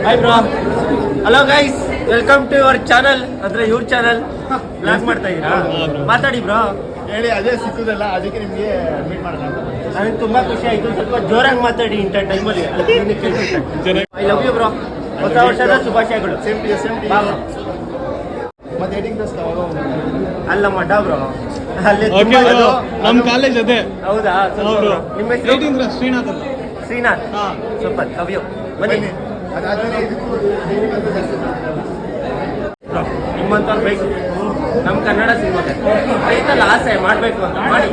Hi bro. Hello guys, welcome to your channel. ಅಂದ್ರೆ ಇವ್ರ channel blog ಮಾಡ್ತಾ ಇದ್ದೀರಾ? ಮಾತಾಡಿ ಬ್ರೋ. ಹೇಳಿ, ಅದೇ ಸಿಕ್ಕುದಲ್ಲ, ಅದಕ್ಕೆ ನಿಮಗೆ ಮೀಟ್ ಮಾಡೋಣ ಅಂತ. ನನಗೆ ತುಂಬಾ ಖುಷಿ ಆಯ್ತು. ಸ್ವಲ್ಪ ಜೋರಾಗಿ ಮಾತಾಡಿ ಇಂಥ ಟೈಮಲ್ಲಿ. I love you bro. ಹೊಸ ವರ್ಷದ ಶುಭಾಶಯಗಳು. ಸೇಮ್ ಮತ್ತೆ ಏಟಿಂಗ್ ಕ್ಲಾಸ್ ಅಲ್ಲ ಮಡ್ಡ ಬ್ರೋ, ಅಲ್ಲಿ ನಮ್ಮ ಕಾಲೇಜ್ ಅದೇ. ಹೌದಾ? ನಿಮ್ಮ ಹೆಸರು? Srinath. Srinath. Super, love you. ಬನ್ನಿ ಅದಾದ್ಮೇಲೆ ನಿಮ್ಮಂತವ್ರು ಬೇಕು ನಮ್ಮ ಕನ್ನಡ ಸಿನಿಮಾಗೆ. ಐತಲ್ಲ ಆಸೆ ಮಾಡಬೇಕು ಅಂತ ಮಾಡಿ.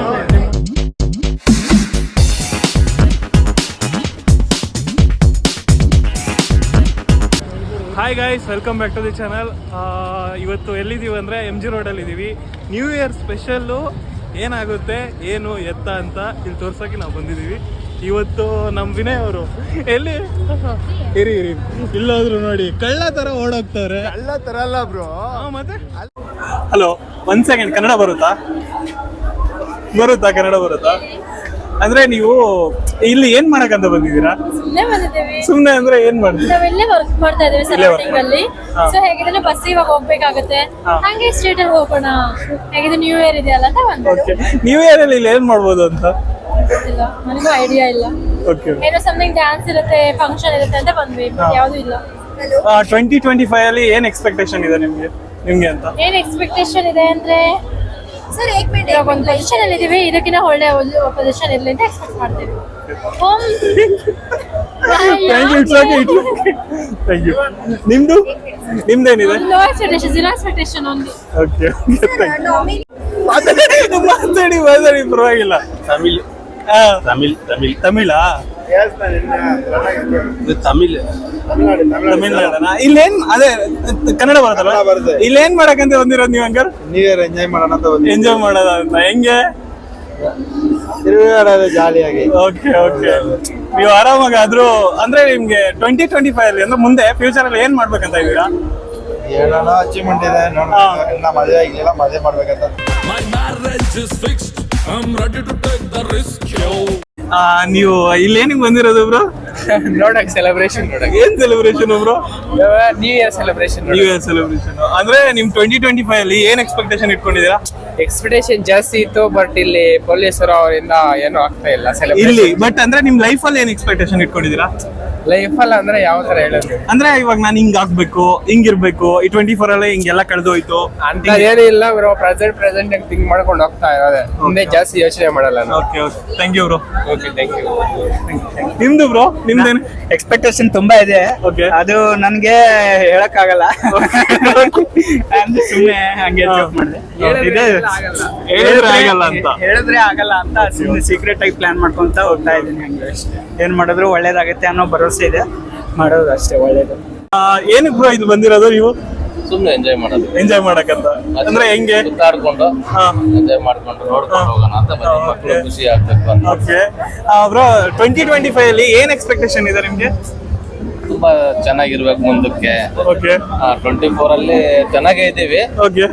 Hi guys, welcome back to the channel. ಇವತ್ತು ಎಲ್ಲಿದ್ದೀವಿ ಅಂದರೆ MG ರೋಡಲ್ಲಿ ಇದ್ದೀವಿ. ನ್ಯೂ ಇಯರ್ ಸ್ಪೆಷಲ್ಲು ಏನಾಗುತ್ತೆ, ಏನು ಎತ್ತ ಅಂತ ಇಲ್ಲಿ ತೋರ್ಸೋಕ್ಕೆ ನಾವು ಬಂದಿದ್ದೀವಿ. ಇವತ್ತು ನಮ್ಮ ವಿನಯ್ ಅವರು ಎಲ್ಲಿ ಇರಿ ಇಲ್ಲಾದ್ರು ನೋಡಿ ಕಳ್ಳ ಥರ ಓಡೋಗ್ತಾರೆ. ಎಲ್ಲ ತರ ಅಲ್ಲ ಬ್ರೋ. ಮತ್ತೆ ಹಲೋ, 1 ಸೆಕೆಂಡ್. ಕನ್ನಡ ಬರುತ್ತಾ ಕನ್ನಡ ಬರುತ್ತಾ? ಅಂದ್ರೆ ನೀವು ಇಲ್ಲಿ ಏನ್ ಮಾಡಕಂತ ಬಂದಿದ್ದೀರಾ? ಸುಮ್ನೆ ಅಂದ್ರೆ ಏನ್ ಮಾಡ್ತೀವಿ? ನಾವೆಲ್ಲೇ ವರ್ಕ್ ಮಾಡ್ತಾ ಇದೀವಿ ಸರೌಂಡಿಂಗ್ ಅಲ್ಲಿ. ಸೊ ಹೇಗಿದ್ರೆ ಬಸ್ ಇವಾಗ ಹೋಗ್ಬೇಕಾಗುತ್ತೆ, ಹಂಗೆ ಸ್ಟ್ರೀಟ್ ಅಲ್ಲಿ ಹೋಗೋಣ. ಹೇಗಿದ್ರೆ ನ್ಯೂ ಇಯರ್ ಇದೆಯಲ್ಲ ಅಂತ ಬಂದ್ಬಿಟ್ಟು. ನ್ಯೂ ಇಯರ್ ಅಲ್ಲಿ ಇಲ್ಲಿ ಏನ್ ಮಾಡ್ಬೋದು ಅಂತ ಗೊತ್ತಿಲ್ಲ, ನನಗೂ ಐಡಿಯಾ ಇಲ್ಲ. ಏನೋ ಸಮಥಿಂಗ್ ಡ್ಯಾನ್ಸ್ ಇರುತ್ತೆ, ಫಂಕ್ಷನ್ ಇರುತ್ತೆ ಅಂತ ಬಂದ್ವಿ, ಯಾವ್ದು ಇಲ್ಲ. 2025 ಅಲ್ಲಿ ಏನ್ ಎಕ್ಸ್ಪೆಕ್ಟೇಷನ್ ಇದೆ ನಿಮ್ಗೆ ಅಂತ? ಏನ್ ಎಕ್ಸ್ಪೆಕ್ಟೇಷನ್ ಇದೆ ಅಂದ್ರೆ, ಸರ್ ಇವಾಗ ಒಂದು ಪೊಸಿಷನ್ ಅಲ್ಲಿ ಇದೀವಿ, ಇದಕ್ಕಿಂತ ಒಳ್ಳೆ ಪೊಸಿಷನ್ ಇರ್ಲಿ ಅಂತ ಎಕ್ಸ್ಪೆಕ್ಟ್ ಮಾಡ್ತೀವಿ. Thank you. ನಿಮ್ದೇನಿದೆ? Low expectation, zero expectation only. Okay, ಮಾತಾಡಿ ಪರವಾಗಿಲ್ಲ. ತಮಿಳಾ? ತಮಿಳ್ನಾಡನ? ಇಲ್ಲೇನ್ ಅದೇ ಕನ್ನಡ ಬರುತ್ತಲ್ಲ, ಇಲ್ಲೇನ್ ಮಾಡಕಂತ ಬಂದಿರೋದು ನೀವು? ಹಂಗಾರ ನ್ಯೂ ಇಯರ್ ಎಂಜಾಯ್ ಮಾಡೋಣ ಅಂತ ಎಂಜಾಯ್ ಮಾಡೋದ ಅಂತ. ಹೆಂಗೆ ತಿರುಗಾಡೋದು ಜಾಲಿಯಾಗಿ? ಓಕೆ, ನೀವು ಆರಾಮಾಗಿ ಆದ್ರೂ ಅಂದ್ರೆ ನಿಮ್ಗೆ 2025 ಅಲ್ಲಿ ಅಂದ್ರೆ ಮುಂದೆ ಫ್ಯೂಚರ್ ಅಲ್ಲಿ ಏನ್ ಮಾಡ್ಬೇಕಂತ ಇದ್ದೀರಾ? ಏನೋ ಅಚೀವ್ಮೆಂಟ್ ಇದೆ, ಇನ್ನ ಮದುವೆ ಆಗಿಲ್ಲ, ಮದುವೆ ಮಾಡ್ಬೇಕಂತ. ನೀವು ಇಲ್ಲೇನಿಗೆ ಬಂದಿರೋದು ಬ್ರೋ? ನೋಡಕ್ ಸೆಲೆಬ್ರೇಷನ್ ಏನ್ celebration bro? New year celebration. ಅಂದ್ರೆ ನಿಮ್ 2025 ಅಲ್ಲಿ ಏನ್ ಎಕ್ಸ್ಪೆಕ್ಟೇಷನ್ ಇಟ್ಕೊಂಡಿದ್ದೀರಾ? ಎಕ್ಸ್ಪೆಕ್ಟೇಷನ್ ಜಾಸ್ತಿ ಇತ್ತು, ಬಟ್ ಇಲ್ಲಿ ಪೊಲೀಸರು ಅವರಿಂದ ಏನೂ ಆಗ್ತಾ ಇಲ್ಲ ಇಲ್ಲಿ. ಬಟ್ ಅಂದ್ರೆ ನಿಮ್ ಲೈಫ್ ಅಲ್ಲಿ ಏನ್ ಎಕ್ಸ್ಪೆಕ್ಟೇಷನ್ ಇಟ್ಕೊಂಡಿದ್ದೀರಾ? ಲೈಫ್ ಅಲ್ಲಿ ಅಂದ್ರೆ ಯಾವ ತರ ಹೇಳೋದು ಅಂದ್ರೆ ಇವಾಗ ನಾನು ಹಿಂಗ್ ಆಗ್ಬೇಕು, ಹಿಂಗಿರ್ಬೇಕು, ಈ 24 ಅಲ್ಲಿ ಹಿಂಗೆಲ್ಲ ಕಳೆದೋಯ್ತು ಅಂತ ಏನೂ ಇಲ್ಲ ಬ್ರೋ. ಪ್ರೆಸೆಂಟ್ ಥಿಂಕ್ ಮಾಡ್ಕೊಂಡು ಹೋಗ್ತಾ ಇರೋದೆ, ಮುಂದೆ ಜಾಸ್ತಿ ಯೋಚನೆ ಮಾಡಲ್ಲ. Okay, thank you bro. Okay, thank you. ನಿಮ್ದು ಬ್ರೋ? ನಿಮ್ದೇನು ಎಕ್ಸ್ಪೆಕ್ಟೇಷನ್ ತುಂಬಾ ಇದೆ. ಅದು ನನ್ಗೆ ಹೇಳಕ್ ಆಗಲ್ಲ, ಸುಮ್ನೆ ಹಂಗೆ ಜೋಕ್ ಮಾಡಿದೆ. ಹೇಳಿದ್ರೆ ಆಗಲ್ಲ ಅಂತ ಸುಮ್ನೆ ಸೀಕ್ರೆಟ್ ಆಗಿ ಪ್ಲಾನ್ ಮಾಡ್ಕೊಂತ ಹೋಗ್ತಾ ಇದ್ದೀನಿ. ಹಂಗೆ ಏನ್ ಮಾಡಿದ್ರು ಒಳ್ಳೇದಾಗತ್ತೆ ಅನ್ನೋ ಭರವಸೆ ಇದೆ, ಮಾಡೋದು ಅಷ್ಟೇ ಒಳ್ಳೇದು. ಏನಕ್ಕೆ ಬ್ರೋ ಇದು ಬಂದಿರೋದು ನೀವು? ಸುಮ್ನೆ ಎಂಜಾಯ್ ಮಾಡೋದು. ಎಂಜಾಯ್ ಮಾಡಕಂತ ಅಂದ್ರೆ ಹೆಂಗೆ? ಸುತ್ತಾಡ್ಕೊಂಡು ಎಂಜಾಯ್ ಮಾಡ್ಕೊಂಡು ನೋಡ್ಕೊಂಡು ಹೋಗೋಣ ಅಂತ ಮಕ್ಕಳು ಖುಷಿ ಆಗ್ಬೇಕು ಅಂತ. ಓಕೆ ಬ್ರೋ, 2025 ಅಲ್ಲಿ ಏನ್ ಎಕ್ಸ್ಪೆಕ್ಟೇಷನ್ ಇದೆ ನಿಮ್ಗೆ? ತುಂಬಾ ಚೆನ್ನಾಗಿರ್ಬೇಕು ಮುಂದಕ್ಕೆ. ಓಕೆ, 24 ಅಲ್ಲಿ ಚೆನ್ನಾಗೇ ಇದ್ದೀವಿ,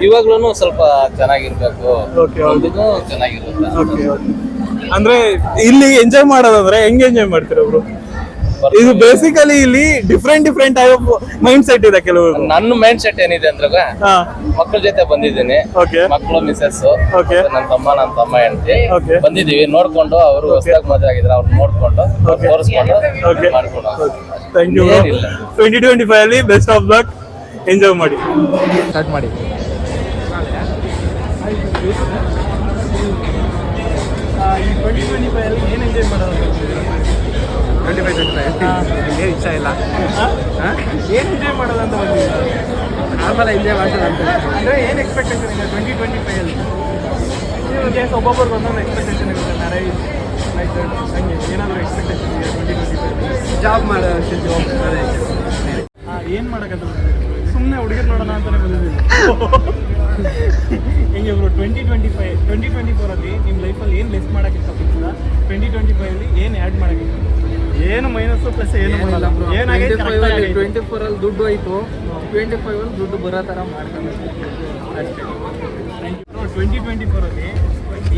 ಇವಾಗ್ಲೂ ಸ್ವಲ್ಪ ಚೆನ್ನಾಗಿರ್ಬೇಕು, ಮುಂದಕ್ಕೂ ಚೆನ್ನಾಗಿರುತ್ತೆ. ಅಂದ್ರೆ ಇಲ್ಲಿ ಎಂಜಾಯ್ ಮಾಡೋದಂದ್ರೆ ಹೆಂಗೆ ಎಂಜಾಯ್ ಮಾಡ್ತೀರಾ ಬ್ರೋ? ಇದು ಬೇಸಿಕಲಿ ಇಲ್ಲಿ ಡಿಫ್ರೆಂಟ್ ಮೈಂಡ್ ಸೆಟ್ ಇದೆ ಕೆಲವರು. ನನ್ನ ಮೈಂಡ್ ಸೆಟ್ ಏನಿದೆ ಅಂದ್ರೆ, ಮಕ್ಕಳ ಜೊತೆ ಬಂದಿದ್ದೀನಿ, ಮಕ್ಕಳು ಮಿಸಸ್, ನನ್ನ ತಮ್ಮ ಹೆಂಡತಿ ಬಂದಿದೀವಿ. ನೋಡ್ಕೊಂಡು ಅವರು ಹೊಸದಾಗಿ ಮದುವೆ ಆಗಿದ್ರೆ ಅವ್ರು ನೋಡ್ಕೊಂಡು ತೋರಿಸ್ಕೊಂಡು ಮಾಡ್ಕೊಂಡು. Thank you. 2025 ಅಲ್ಲಿ ಬೆಸ್ಟ್ ಆಫ್ ಲಕ್, ಎಂಜಾಯ್ ಮಾಡಿ. ಸ್ಟಾರ್ಟ್ ಮಾಡಿ. ಈ 2025 ಅಲ್ಲಿ ಏನು ಎಂಜಾಯ್ ಮಾಡೋದು? 25 ಇಷ್ಟ ಇಲ್ಲ, ಏನು ಎಂಜಾಯ್ ಮಾಡೋದಂತ ಬಂದಿದ್ದೀರಾ? ನಾರ್ಮಲ್ ಎಂಜಾಯ್ ಮಾಡೋದು ಅಂತ. ಅಂದರೆ ಏನು ಎಕ್ಸ್ಪೆಕ್ಟೇಷನ್ ಇದೆ 2025 ಅಲ್ಲಿ? ಒಬ್ಬೊಬ್ಬರಿಗೆ ಒಂದೊಂದು ಎಕ್ಸ್ಪೆಕ್ಟೇಷನ್ ಇರುತ್ತೆ. ಮ್ಯಾರೇಜ್ ಲೈಕ್ ಹಂಗೆ ಏನಾದರೂ ಎಕ್ಸ್ಪೆಕ್ಟೇಷನ್ ಇದೆ 2025? ಜಾಬ್ ಮಾಡೋ ಜಾಬ್. ಏನು ಮಾಡೋಕ್ಕಂತ ಬಂದಿದ್ದೀವಿ? ಸುಮ್ಮನೆ ಹುಡುಗಿರು ನೋಡೋಣ ಅಂತಲೇ ಬಂದಿದ್ದೀವಿ. ಹೆಂಗೆ ಬ್ರೋ 2024 ಅಲ್ಲಿ ನಿಮ್ಮ ಲೈಫಲ್ಲಿ ಏನು ಲೆಸ್ ಮಾಡೋಕ್ಕೆ ಇಷ್ಟಪಡ್ತೀರಾ? 2025 ಅಲ್ಲಿ ಏನು ಆ್ಯಡ್ ಮಾಡೋಕ್ಕೆ? ಏನು ಮೈನಸ್ ಪ್ಲಸ್ ಏನು ಮಾಡಲ್ಲ. ಏನಾಗೈತೆ 24 ಅಲ್ಲಿ ದುಡ್ಡು ಹೋಯ್ತು, 25 ಅಲ್ಲಿ ದುಡ್ಡು ಬರೋ ಥರ ಮಾಡ್ಕೊಂಡು ಅಷ್ಟೇ. 2024 ಅಲ್ಲಿ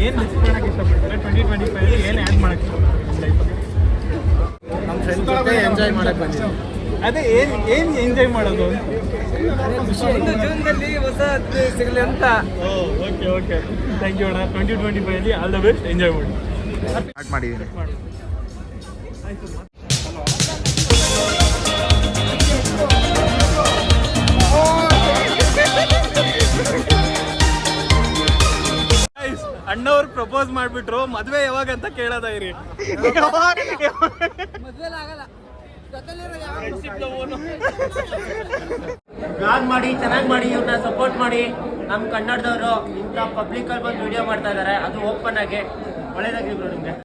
ಏನು ಲೆಸ್ ಮಾಡೋಕ್ಕೆ ಇಷ್ಟಪಡ್ತಾರೆ? 2025 ಅಲ್ಲಿ ಏನು ಆ್ಯಡ್ ಮಾಡೋಕ್ಕೆ ಇಷ್ಟಪಡ್ತಾರೆ ನಿಮ್ಮ ಲೈಫಲ್ಲಿ? ನಮ್ಮ ಫ್ರೆಂಡ್ಸ್ ಜೊತೆ ಎಂಜಾಯ್ ಮಾಡಕ್ಕೆ ಬಂದಿದ್ದೀವಿ. ಅದೇ ಏನ್ ಎಂಜಾಯ್ ಮಾಡೋದು ಜೀವನದಲ್ಲಿ ಹೊಸ ಸಿಗಲಿ ಅಂತ. ಓಕೆ ಥ್ಯಾಂಕ್ ಯು ಅಣ್ಣ. 2025 ಅಲ್ಲಿ ಆಲ್ ದ ಬೆಸ್ಟ್, ಎಂಜಾಯ್ ಮಾಡಿ. ಸ್ಟಾರ್ಟ್ ಮಾಡಿದ್ದೀನಿ. ಅಣ್ಣವ್ರು ಪ್ರಪೋಸ್ ಮಾಡ್ಬಿಟ್ರು, ಮದ್ವೆ ಯಾವಾಗ ಅಂತ ಕೇಳೋದ ಇರಿ. ಬ್ಲಾಗ್ ಮಾಡಿ ಚೆನ್ನಾಗಿ ಮಾಡಿ, ಇವ್ರನ್ನ ಸಪೋರ್ಟ್ ಮಾಡಿ. ನಮ್ಮ ಕನ್ನಡದವರು ಇಂಥ ಪಬ್ಲಿಕ್ ಅಲ್ಲಿ ಬಂದು ವಿಡಿಯೋ ಮಾಡ್ತಾ ಇದ್ದಾರೆ, ಅದು ಓಪನ್ ಆಗಿ. ಒಳ್ಳೇದಾಗಿ ಬ್ರೋ ನಿಮ್ಗೆ.